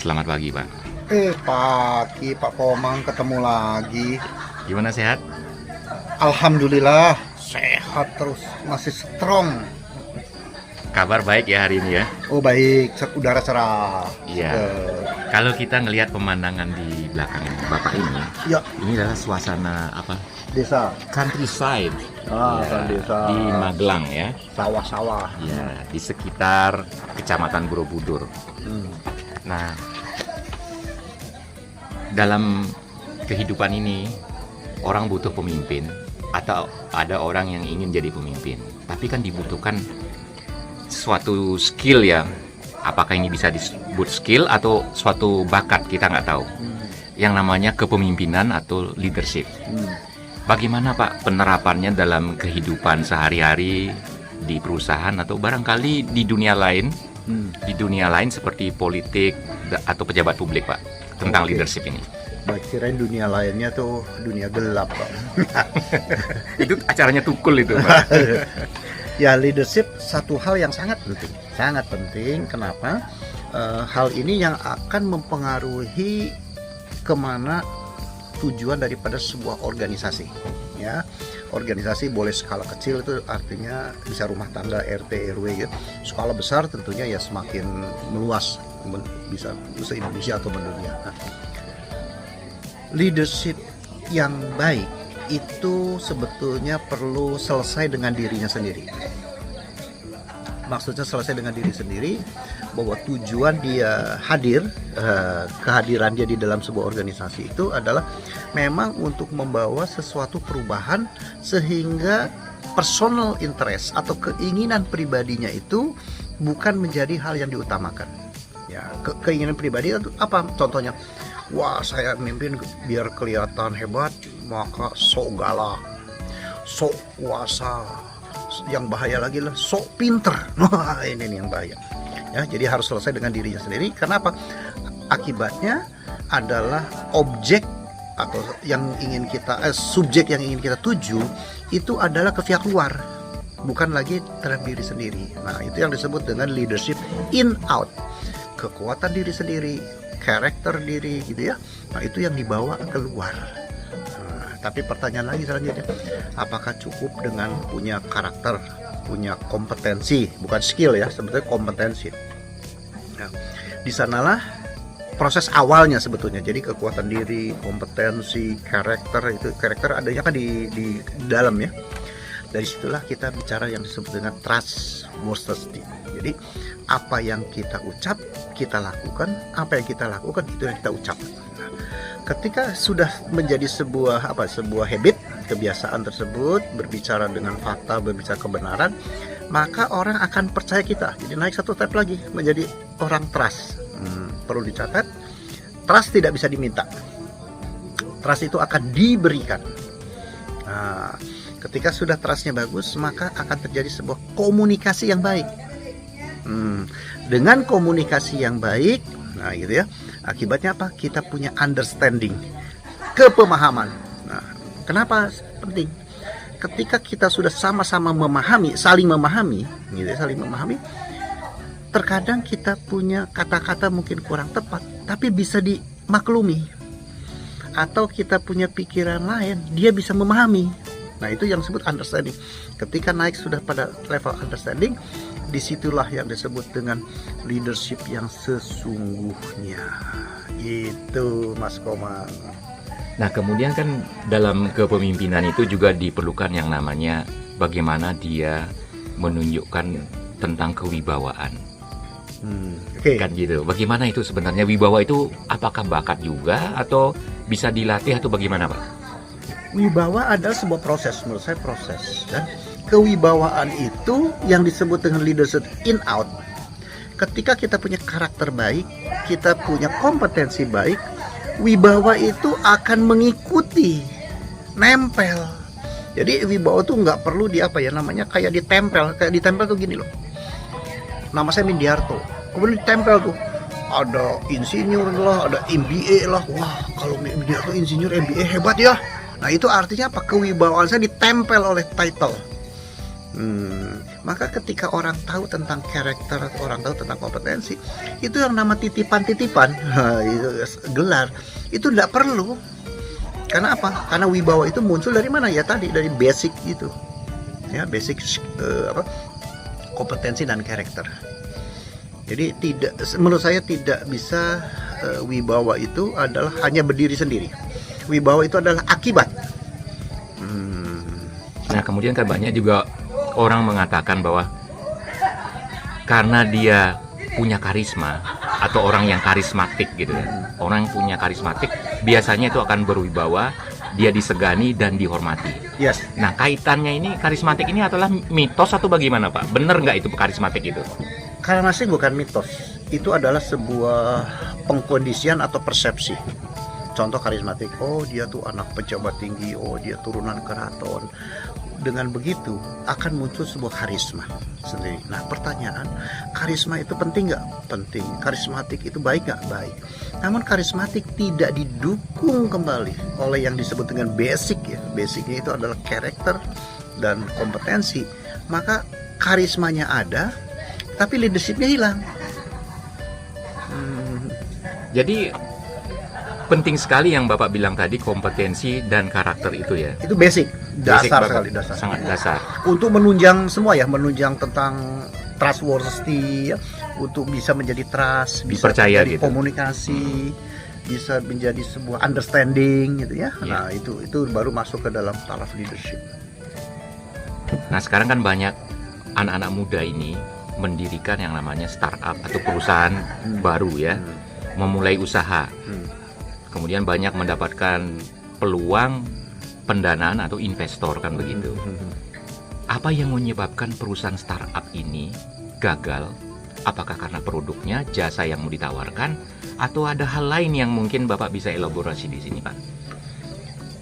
Selamat pagi, Pak. Pagi Pak Komang, ketemu lagi. Gimana, sehat? Alhamdulillah sehat terus, masih strong. Kabar baik ya hari ini ya? Oh baik, udara cerah. Iya. Kalau kita ngelihat pemandangan di belakang Bapak ini, Ya, ini adalah suasana apa? desa. Countryside. Kan desa. Di Magelang ya. Sawah-sawah. Ya, di sekitar Kecamatan Borobudur. Nah, dalam kehidupan ini orang butuh pemimpin atau ada orang yang ingin jadi pemimpin. Tapi kan dibutuhkan suatu skill ya. Apakah ini bisa disebut skill atau suatu bakat, kita nggak tahu. Yang namanya kepemimpinan atau leadership. Bagaimana Pak penerapannya dalam kehidupan sehari-hari di perusahaan atau barangkali di dunia lain? Di dunia lain seperti politik atau pejabat publik Pak, tentang leadership ini. Baik, kirain dunia lainnya tuh dunia gelap Pak. Itu acaranya Tukul itu Pak. Ya, leadership satu hal yang sangat penting. Sangat penting, kenapa? Hal ini yang akan mempengaruhi kemana tujuan daripada sebuah organisasi. Ya, organisasi boleh skala kecil, itu artinya bisa rumah tangga, RT, RW ya. Skala besar tentunya ya semakin meluas, bisa se-Indonesia atau mendunia. Nah, leadership yang baik itu sebetulnya perlu selesai dengan dirinya sendiri. Maksudnya selesai dengan diri sendiri, bahwa tujuan dia hadir, kehadiran dia di dalam sebuah organisasi itu adalah memang untuk membawa sesuatu perubahan, sehingga personal interest atau keinginan pribadinya itu bukan menjadi hal yang diutamakan. Ya, keinginan pribadi itu apa? Contohnya, wah saya mimpin biar kelihatan hebat, maka sok galak, sok kuasa. Yang bahaya lagi lah sok pinter. Wah, ini nih yang bahaya. Ya, jadi harus selesai dengan dirinya sendiri. Kenapa? Akibatnya adalah objek atau yang ingin kita subjek yang ingin kita tuju itu adalah ke pihak luar, bukan lagi terhadap diri sendiri. Nah, itu yang disebut dengan leadership in out. Kekuatan diri sendiri, karakter diri gitu ya. Nah, itu yang dibawa keluar. Tapi pertanyaan lagi selanjutnya, apakah cukup dengan punya karakter, punya kompetensi, bukan skill ya, sebetulnya kompetensi. Nah, di sanalah proses awalnya sebetulnya. Jadi kekuatan diri, kompetensi, karakter, itu karakter adanya kan di dalam ya. Dari situlah kita bicara yang disebut dengan trustworthy. Jadi apa yang kita ucap, kita lakukan, apa yang kita lakukan itu yang kita ucap. Ketika sudah menjadi sebuah habit, kebiasaan tersebut, berbicara dengan fakta, berbicara kebenaran, maka orang akan percaya kita. Jadi naik satu step lagi menjadi orang trust. Perlu dicatat, trust tidak bisa diminta. Trust itu akan diberikan. Nah, ketika sudah trustnya bagus, maka akan terjadi sebuah komunikasi yang baik. Dengan komunikasi yang baik, nah gitu ya, akibatnya apa? Kita punya understanding, kepemahaman. Nah, kenapa penting? Ketika kita sudah sama-sama memahami, saling memahami, gitu ya, saling memahami, terkadang kita punya kata-kata mungkin kurang tepat, tapi bisa dimaklumi. Atau kita punya pikiran lain, dia bisa memahami. Nah, itu yang disebut understanding. Ketika naik sudah pada level understanding, disitulah yang disebut dengan leadership yang sesungguhnya. Itu Mas Komang. Nah, kemudian kan dalam kepemimpinan itu juga diperlukan yang namanya bagaimana dia menunjukkan tentang kewibawaan. Kan gitu. Bagaimana itu sebenarnya wibawa itu, apakah bakat juga atau bisa dilatih atau bagaimana Pak? Wibawa adalah sebuah proses, menurut saya proses. Dan kewibawaan itu yang disebut dengan leadership in out. Ketika kita punya karakter baik, kita punya kompetensi baik, wibawa itu akan mengikuti, nempel. Jadi wibawa itu nggak perlu kayak ditempel tuh gini loh. Nama saya Mindiarto, kemudian ditempel tuh. Ada insinyur lah, ada MBA lah. Wah, kalau Mindiarto insinyur MBA hebat ya. Nah, itu artinya apa? Kewibawaan saya ditempel oleh title. Maka ketika orang tahu tentang karakter atau orang tahu tentang kompetensi, itu yang nama titipan-titipan, itu gelar, itu tidak perlu. Karena apa? Karena wibawa itu muncul dari mana ya tadi, dari basic gitu, ya basic kompetensi dan karakter. Jadi menurut saya tidak bisa wibawa itu adalah hanya berdiri sendiri. Wibawa itu adalah akibat. Nah kemudian kan banyak juga orang mengatakan bahwa karena dia punya karisma atau orang yang karismatik gitu ya, orang yang punya karismatik biasanya itu akan berwibawa, dia disegani dan dihormati. Yes. Nah kaitannya ini karismatik ini adalah mitos atau bagaimana Pak? Benar nggak itu karismatik itu? Karismatik bukan mitos, itu adalah sebuah pengkondisian atau persepsi. Contoh karismatik, oh dia tuh anak pejabat tinggi, oh dia turunan keraton. Dengan begitu akan muncul sebuah karisma sendiri. Nah pertanyaan, karisma itu penting nggak? Penting. Karismatik itu baik nggak? Baik. Namun karismatik tidak didukung kembali oleh yang disebut dengan basic ya. Basicnya itu adalah karakter dan kompetensi. Maka karismanya ada, tapi leadershipnya hilang. Jadi penting sekali yang Bapak bilang tadi, kompetensi dan karakter itu ya. Itu basic, dasar Basic sekali, banget. dasar. Sangat dasar. Untuk menunjang semua ya, menunjang tentang trustworthy ya, untuk bisa menjadi trust, bisa Dipercaya menjadi gitu. komunikasi, bisa menjadi sebuah understanding gitu ya. Iya. Nah, itu baru masuk ke dalam taraf leadership. Nah sekarang kan banyak anak-anak muda ini mendirikan yang namanya startup atau perusahaan baru ya, memulai usaha. Kemudian banyak mendapatkan peluang pendanaan atau investor kan begitu. Apa yang menyebabkan perusahaan startup ini gagal? Apakah karena produknya, jasa yang mau ditawarkan, atau ada hal lain yang mungkin Bapak bisa elaborasi di sini, Pak?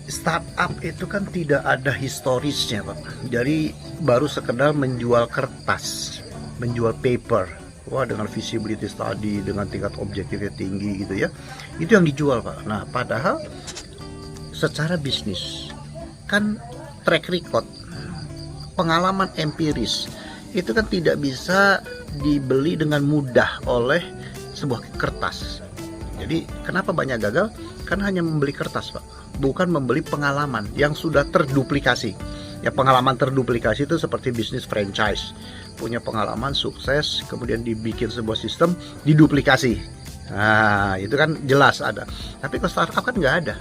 Startup itu kan tidak ada historisnya, Pak. Jadi baru sekedar menjual kertas, menjual paper. Wah, dengan visibility study, dengan tingkat objektifnya tinggi gitu ya. Itu yang dijual, Pak. Nah, padahal secara bisnis kan track record, pengalaman empiris itu kan tidak bisa dibeli dengan mudah oleh sebuah kertas. Jadi kenapa banyak gagal? Karena hanya membeli kertas, Pak, bukan membeli pengalaman yang sudah terduplikasi. Ya, pengalaman terduplikasi itu seperti bisnis franchise, punya pengalaman sukses, kemudian dibikin sebuah sistem, diduplikasi. Nah, itu kan jelas ada. Tapi kalau startup kan nggak ada.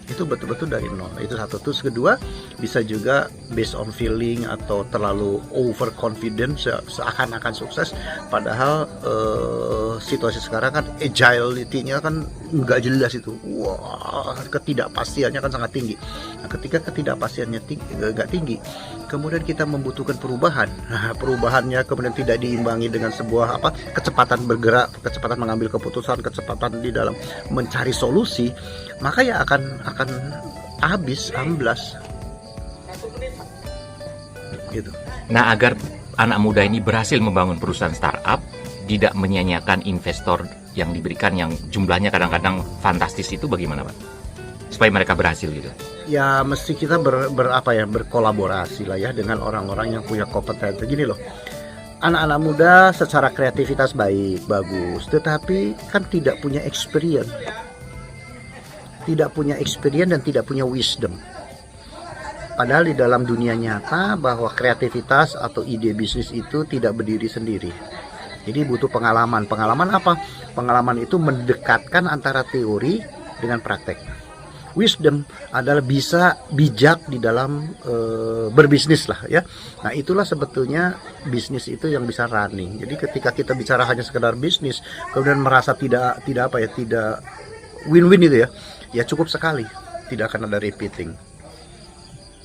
Itu betul-betul dari nol. Itu satu. Terus kedua, bisa juga based on feeling atau terlalu overconfident, seakan-akan sukses, padahal situasi sekarang kan agility-nya kan nggak jelas itu. Wah, ketidakpastiannya kan sangat tinggi. Nah, ketika ketidakpastiannya nggak tinggi, kemudian kita membutuhkan perubahan. Nah, perubahannya kemudian tidak diimbangi dengan sebuah kecepatan bergerak, kecepatan mengambil keputusan, kecepatan di dalam mencari solusi, maka ya akan habis, amblas gitu. Nah, agar anak muda ini berhasil membangun perusahaan startup, tidak menyia-nyiakan investor yang diberikan yang jumlahnya kadang-kadang fantastis, itu bagaimana, Pak? Supaya mereka berhasil gitu. Ya mesti kita berkolaborasi lah ya dengan orang-orang yang punya kompetensi. Gini loh, anak-anak muda secara kreativitas bagus, tetapi kan tidak punya experience. Tidak punya experience dan tidak punya wisdom. Padahal di dalam dunia nyata bahwa kreativitas atau ide bisnis itu tidak berdiri sendiri. Jadi butuh pengalaman. Pengalaman apa? Pengalaman itu mendekatkan antara teori dengan praktek. Wisdom adalah bisa bijak di dalam berbisnis lah ya. Nah, itulah sebetulnya bisnis itu yang bisa running. Jadi ketika kita bicara hanya sekedar bisnis, kemudian merasa tidak win-win itu ya cukup sekali, tidak akan ada repeating.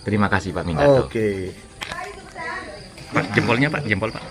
Terima kasih Pak Minggato. Oke. Pak, jempolnya Pak, jempol Pak.